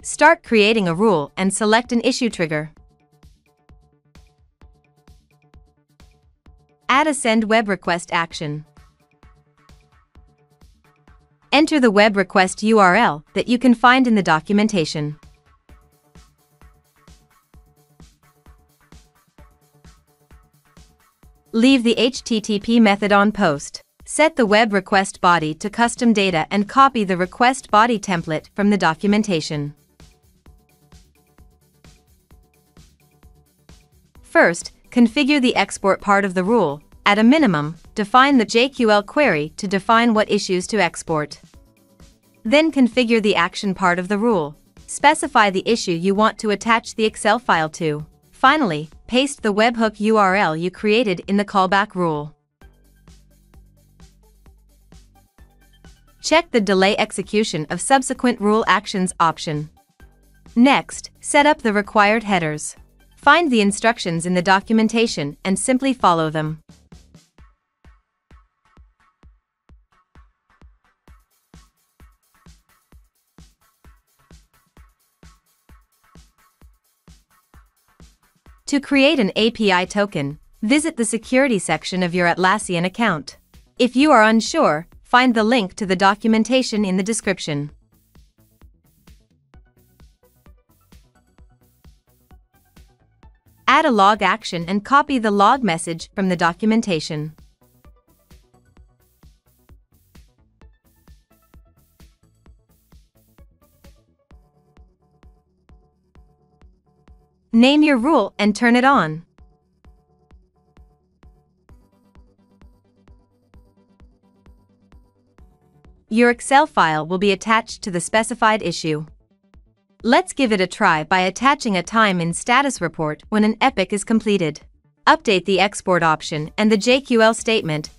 Start creating a rule and select an issue trigger. Add a Send Web Request action. Enter the web request URL that you can find in the documentation. Leave the HTTP method on post. Set the web request body to custom data and copy the request body template from the documentation. First, configure the export part of the rule. At a minimum, define the JQL query to define what issues to export. Then configure the action part of the rule. Specify the issue you want to attach the Excel file to. Finally, paste the webhook URL you created in the callback rule. Check the Delay Execution of Subsequent Rule Actions option. Next, set up the required headers. Find the instructions in the documentation and simply follow them. To create an API token, visit the security section of your Atlassian account. If you are unsure, find the link to the documentation in the description. Add a log action and copy the log message from the documentation. Name your rule and turn it on. Your Excel file will be attached to the specified issue. Let's give it a try by attaching a time in status report when an epoch is completed. Update the export option and the JQL statement.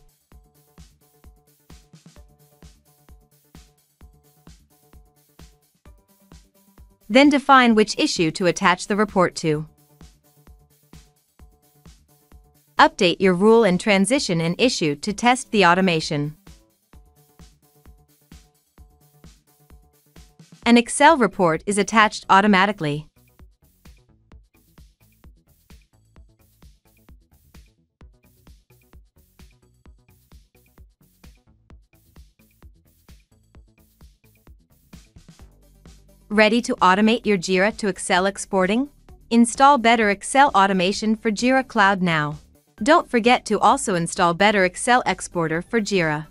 Then define which issue to attach the report to. Update your rule and transition an issue to test the automation. An Excel report is attached automatically. Ready to automate your Jira to Excel exporting? Install Better Excel Automation for Jira Cloud now. Don't forget to also install Better Excel Exporter for Jira.